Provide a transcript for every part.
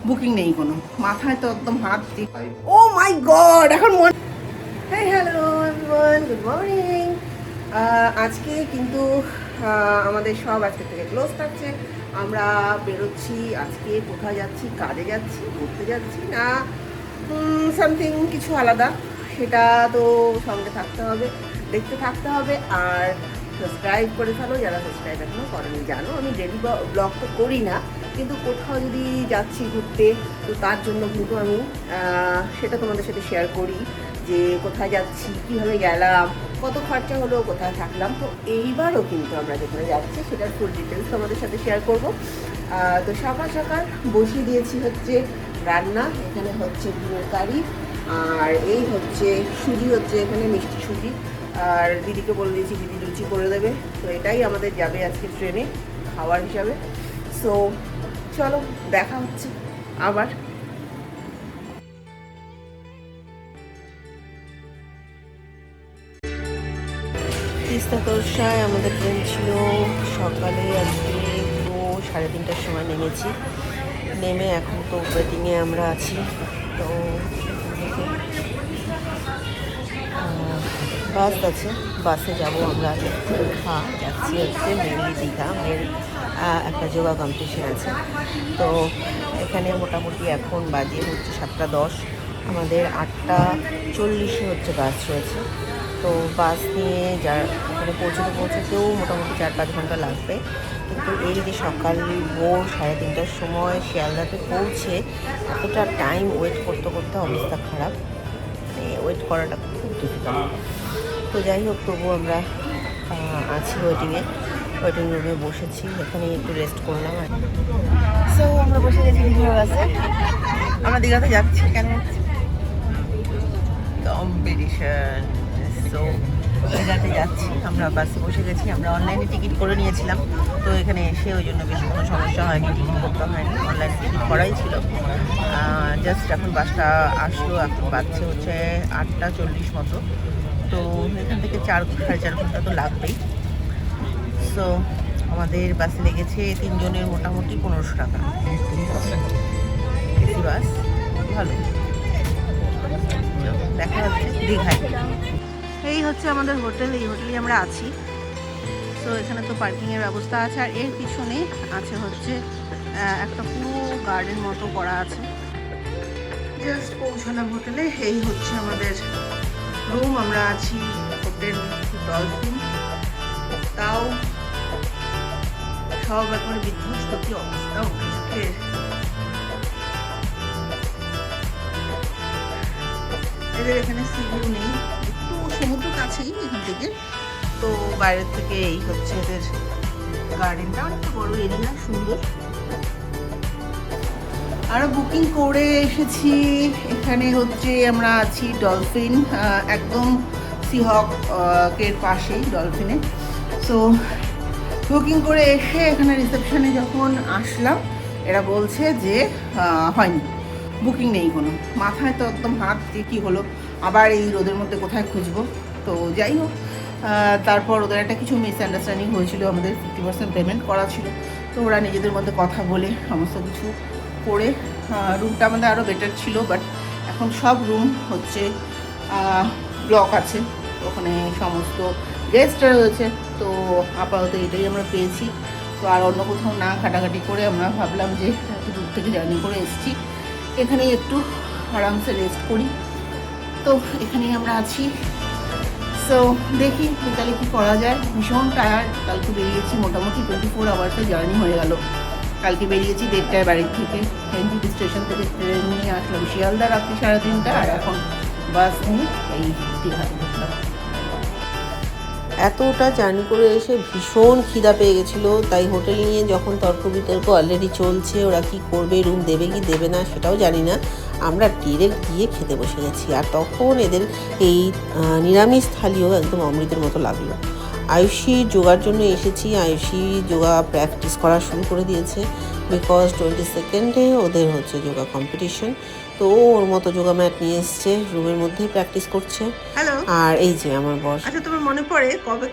Booking নেই কোনো, মাথায় তো একদম হাত দিয়ে। ও মাই গড, এখন মনে, হ্যাঁ হ্যালো এভরিওয়ান, গুড মর্নিং। আজকে কিন্তু আমাদের সব আজকে থেকে ক্লোজ থাকছে। আমরা বেরোচ্ছি আজকে, কোথায় যাচ্ছি, কাজে যাচ্ছি, ঘুরতে যাচ্ছি না সামথিং কিছু আলাদা, সেটা তো সঙ্গে থাকতে হবে, দেখতে থাকতে হবে। আর সাবস্ক্রাইব করে ফেলো যারা সাবস্ক্রাইব এখনও করেনি। জানো আমি ডেলি ব্লগ তো করি না, কিন্তু কোথাও যদি যাচ্ছি ঘুরতে, তো তার জন্য কিন্তু আমি সেটা তোমাদের সাথে শেয়ার করি যে কোথায় যাচ্ছি, কীভাবে গেলাম, কত খরচা হলো, কোথায় থাকলাম। তো এইবারও কিন্তু আমরা যেখানে যাচ্ছি সেটার ফুল ডিটেলস তোমাদের সাথে শেয়ার করব। তো সকাল সকাল বসিয়ে দিয়েছি হচ্ছে রান্না, এখানে হচ্ছে ডিমের কারি, আর এই হচ্ছে সুজি, হচ্ছে এখানে মিষ্টি সুজি, আর দিদিকে বলে দিয়েছি দিদি লুচি করে দেবে। তো এটাই আমাদের যাবে আজকে ট্রেনে খাওয়ার হিসাবে। সো চলো দেখা হচ্ছে আবার। তিস্তা তোরসায় আমাদের ট্রেন ছিল সকালে, আজকে তো 3:30টার সময় নেমেছি। নেমে এখন তো ওয়েটিংয়ে আমরা আছি। তো বাস আছে, বাসে যাব আমরা। হ্যাঁ, যাচ্ছি হচ্ছে মেনলি দীঘা, একটা যোগা কম্পিটিশন আছে। তো এখানে মোটামুটি এখন বাজে হচ্ছে 7:10, আমাদের 8:40 হচ্ছে বাস রয়েছে। তো বাস নিয়ে এখানে পৌঁছাতেও মোটামুটি 4-5 ঘন্টা লাগবে। কিন্তু এই যে সকাল ভোর 3:30টার সময় শিয়ালদাতে পৌঁছে এতটা টাইম ওয়েট করতে করতে অবস্থা খারাপ, ওয়েট করাটা খুব ডিফিকাল্ট। তো যাই হোক, তবু আমরা আছি ওয়েটিং রুমে বসেছি, এখানে একটু রেস্ট করলাম। আর সো আমরা বসে গেছি দীঘার বাসে। আমরা দীঘাতে যাচ্ছি কেন, কম্পিটিশন। সো দীঘাতে যাচ্ছি, আমরা বাসে বসে গেছি। আমরা অনলাইনে টিকিট করে নিয়েছিলাম, তো এখানে এসে ওই জন্য বেশি কোনো সমস্যা হয়নি, টিকিট করতে হয়নি, অনলাইন টিকিট করাই ছিল। জাস্ট এখন বাসটা আসলো, এখন বাজছে হচ্ছে 8:40 মতো। তো এখান থেকে 4-4.5 ঘন্টা তো লাগবেই। সো আমাদের বাসে লেগেছে 3 জনের মোটামুটি 1500 টাকা। এসি বাস, ভালো। দেখা হচ্ছে দীঘায়। এই হচ্ছে আমাদের হোটেল, এই হোটেলে আমরা আছি। সো এখানে তো পার্কিংয়ের ব্যবস্থা আছে, আর এর পিছনে আছে হচ্ছে একটা পুরো গার্ডেন মতো করা আছে। জাস্ট পৌঁছালাম হোটেলে। এই হচ্ছে আমাদের রুম, আমরা আছি হোটেল ডলফিন। তাও সব একবারে বিধ্বস্ত, কি অবস্থা উঠে। এদের এখানে সিভিউ নেই, একটু সমুদ্র কাছেই এখান থেকে। তো বাইরের থেকে এই হচ্ছে এদের গার্ডেনটা, অনেকটা বড় এরিয়া, সুন্দর। আরও বুকিং করে এসেছি। এখানে হচ্ছে আমরা আছি ডলফিন, একদম সিহকের পাশেই ডলফিনে। সো বুকিং করে এসে এখানে রিসেপশনে যখন আসলাম, এরা বলছে যে হয়নি, বুকিং নেই কোনো। মাথায় তো একদম হাত দিয়ে কী হলো, আবার এই রোদের মধ্যে কোথায় খুঁজবো। তো যাই হোক, তারপর ওদের একটা কিছু মিসআন্ডারস্ট্যান্ডিং হয়েছিল, আমাদের 50% পেমেন্ট করা ছিল। তো ওরা নিজেদের মধ্যে কথা বলে সমস্ত কিছু করে রুমটা আমাদের আরও বেটার ছিল, বাট এখন সব রুম হচ্ছে ব্লক আছে, ওখানে সমস্ত গেস্টরা রয়েছে। তো আপাতত এটাই আমরা পেয়েছি। তো আর অন্য কোথাও না ঘাটাঘাটি করে আমরা ভাবলাম যে এত দূর থেকে জার্নি করে এসেছি, এখানেই একটু আরামসে রেস্ট করি। তো এখানেই আমরা আছি। সো দেখি বিকালে কী করা যায়। ভীষণ টায়ার্ড, কালকে বেরিয়েছি, মোটামুটি 24 আওয়ার্সের জার্নি হয়ে গেল। কালকে বেরিয়েছি 1:30টায় বাড়ির থেকে, এনজিপি স্টেশন থেকে ট্রেন নিয়ে আসলাম শিয়ালদা রাত্রি 3:30, আর এখন বাস নিয়ে এই দীঘাতে ঢুকলাম। এতটা জার্নি করে এসে ভীষণ খিদা পেয়ে গেছিলো, তাই হোটেল নিয়ে যখন তর্ক বিতর্ক অলরেডি চলছে, ওরা কি করবে, রুম দেবে কি দেবে না সেটাও জানি না, আমরা ডিরেক্ট গিয়ে খেতে বসে গেছি। আর তখন এদের এই নিরামিষ থালিও একদম অমৃতের মতো লাগলো। আয়ুষী যোগার জন্য এসেছি, আয়ুষী যোগা প্র্যাকটিস করা শুরু করে দিয়েছে। বিকজ 22nd ওদের হচ্ছে যোগা কম্পিটিশন। তো ও ওর মতো যোগা ম্যাট নিয়ে এসছে, রুমের মধ্যেই প্র্যাকটিস করছে। হ্যালো। আর এই যে আমার বস। আচ্ছা, তোমার মনে পড়ে কবে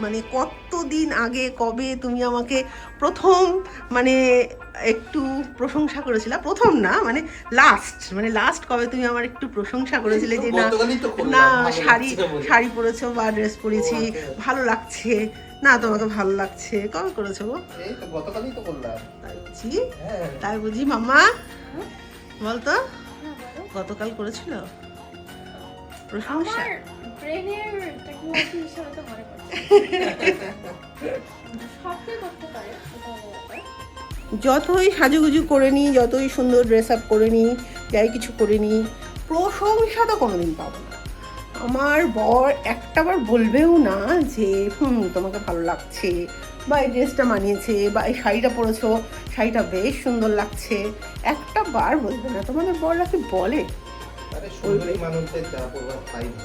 মানে কতদিন আগে কবে তুমি আমাকে প্রথম মানে একটু প্রশংসা করেছিলে? প্রথম না, মানে লাস্ট কবে তুমি আমার একটু প্রশংসা করেছিলে যে না না শাড়ি পরেছো বা ড্রেস পরেছি, ভালো লাগছে, না তোমাকে ভালো লাগছে, কবে করেছো গো? গতকালই তো করলাম। তাই বুঝি মাম্মা? বলতো গতকাল করেছিল প্রশংসা? যতই সাজুগুজু করে নিই, যতই সুন্দর ড্রেস আপ করে নিই, যাই কিছু করে নিই, প্রশংসা তো কোনোদিন পাবো না। আমার বর একটাবার বলবেও না যে তোমাকে ভালো লাগছে, বা এই ড্রেসটা মানিয়েছে, বা এই শাড়িটা পরেছো, শাড়িটা বেশ সুন্দর লাগছে, একটা বার বলবে না। তোমাদের বররা কি বলে?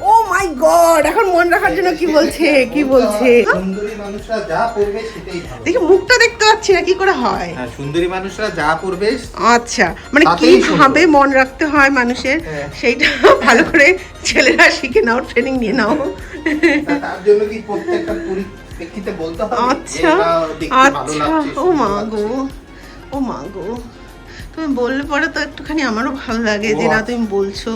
ও মাই গড, এখন মন রাখার জন্য কি বলছে? সুন্দরী মানুষরা যা পরবে সেটাই ভালো। দেখি মুখটা দেখতে পাচ্ছি না, কি করে হয়? হ্যাঁ, সুন্দরী মানুষরা যা পরবে। আচ্ছা, মানে কিভাবে মন রাখতে হয় মানুষের, সেইটা ভালো করে ছেলেরা শিখে নাও, ট্রেনিং নিয়ে নাও। তার জন্য কি প্রত্যেকটা পরিপ্রেক্ষিতে বলতে হবে? আচ্ছা আচ্ছা, ও মা গো, তুমি বললে পরে তো একটুখানি আমারও ভালো লাগে যে না তুমি বলছো।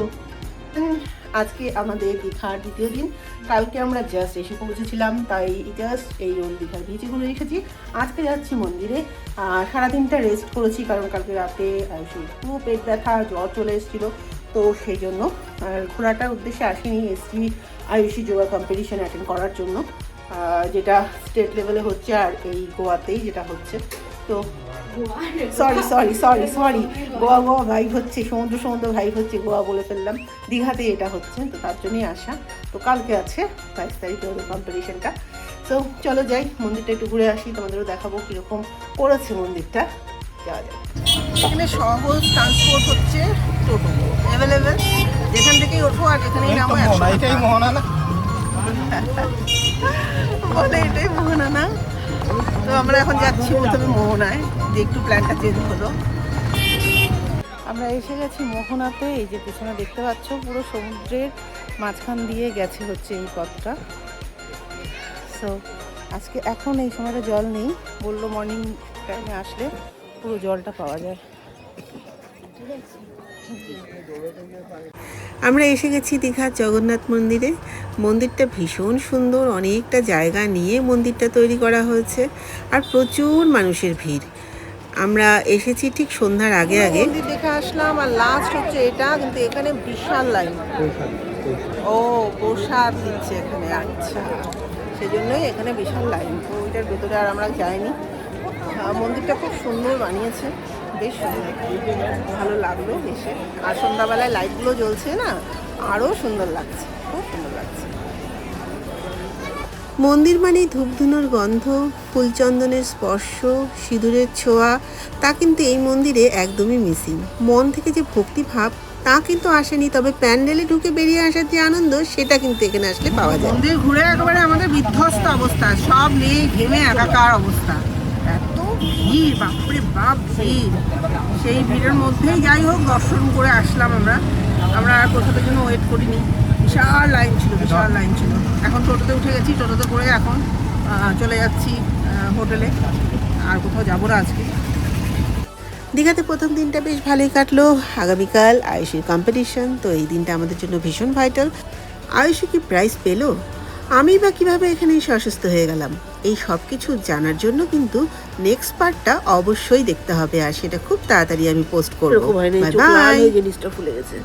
আজকে আমাদের দীঘার দ্বিতীয় দিন। কালকে আমরা জাস্ট এসে পৌঁছেছিলাম, তাই জাস্ট এই ওল্ড দীঘার বিচে ঘুরে এসেছি। আজকে যাচ্ছি মন্দিরে। সারাদিনটা রেস্ট করেছি, কারণ কালকে রাতে খুব পেট ব্যথা, জ্বর চলে এসেছিলো, তো সেই জন্য আর ঘোরাটার উদ্দেশ্যে আসিনি। এসছি আয়ুষী যোগা কম্পিটিশন অ্যাটেন্ড করার জন্য, যেটা স্টেট লেভেলে হচ্ছে, আর এই গোয়াতেই যেটা হচ্ছে। তো সরি গোয়া ভাইব হচ্ছে, সমুদ্র ভাইব হচ্ছে, গোয়া বলে ফেললাম, দীঘাতে এটা হচ্ছে, তো তার জন্যই আসা। তো কালকে আছে 22 তারিখে ওদের কম্পিটিশনটা। তো চলো যাই, মন্দিরটা একটু ঘুরে আসি, তোমাদেরও দেখাবো কীরকম করেছে মন্দিরটা। যাওয়া যায়। এখানে সহজ ট্রান্সপোর্ট হচ্ছে, টোটো অ্যাভেলেবেল, যেখান থেকেই ওঠো আর যেখানেই নামো। এটাই মোহনা না বলে এটাই মোহনা না। তো আমরা এখন যাচ্ছি প্রথমে মোহনায়, যে একটু প্ল্যানটা চেঞ্জ হলো। আমরা এসে গেছি মোহনাতে। এই যে পিছনে দেখতে পাচ্ছ, পুরো সমুদ্রের মাঝখান দিয়ে গেছে হচ্ছে এই পথটা। সো আজকে এখন এই সময়টা জল নেই, বললো মর্নিং টাইমে আসলে পুরো জলটা পাওয়া যায়। আমরা এসে গেছি দীঘার জগন্নাথ মন্দিরে। মন্দিরটা ভীষণ সুন্দর, অনেকটা জায়গা নিয়ে মন্দিরটা তৈরি করা হয়েছে, আর প্রচুর মানুষের ভিড়। আমরা এসেছি ঠিক সন্ধ্যার আগে মন্দির দেখে আসলাম, আর লাস্ট হচ্ছে এটা, কিন্তু এখানে বিশাল লাইন। ও প্রসাদ দিচ্ছে এখানে, আচ্ছা, সেই জন্যই এখানে বিশাল লাইন। তো ওইটার ভেতরে আর আমরা যাইনি। মন্দিরটা খুব সুন্দর বানিয়েছে, বেশ সুন্দর, ভালো লাগলো এসে। আর সন্ধ্যাবেলায় লাইটগুলো জ্বলছে না, আরও সুন্দর লাগছে, খুব সুন্দর লাগছে। মন্দির মানে ধূপধুনোর গন্ধ, ফুলচন্দনের স্পর্শ, সিঁদুরের ছোঁয়া, তা কিন্তু এই মন্দিরে একদমই মিসিং। মন থেকে যে ভক্তিভাব তা কিন্তু আসেনি, তবে প্যান্ডেলে ঢুকে বেরিয়ে আসার যে আনন্দ, সেটা কিন্তু এখানে আসলে পাওয়া যায়। মন্দির ঘুরে একেবারে আমাদের বিধ্বস্ত অবস্থা, সব নেই, ঘেমে একাকার অবস্থা। এত ভিড়, বাপরে বাপ ভিড়। সেই ভিড়ের মধ্যেই যাই হোক দর্শন করে আসলাম আমরা। আর প্রসাদের জন্য ওয়েট করিনি, বিশাল লাইন ছিল। এখন টোটোতে উঠে গেছি, টোটোতে করে এখন চলে যাচ্ছি হোটেলে, আর কোথাও যাবো না আজকে। দীঘাতে প্রথম দিনটা বেশ ভালোই কাটলো। আগামীকাল আয়ুষীর কম্পিটিশন, তো এই দিনটা আমাদের জন্য ভীষণ ভাইটাল। আয়ুষী কি প্রাইজ পেলো, আমি বা কীভাবে এখানে এসে অসুস্থ হয়ে গেলাম, এই সব কিছু জানার জন্য কিন্তু নেক্সট পার্টটা অবশ্যই দেখতে হবে, আর সেটা খুব তাড়াতাড়ি আমি পোস্ট করবো। Bye bye. জিনিসটা ফুলে গেছে।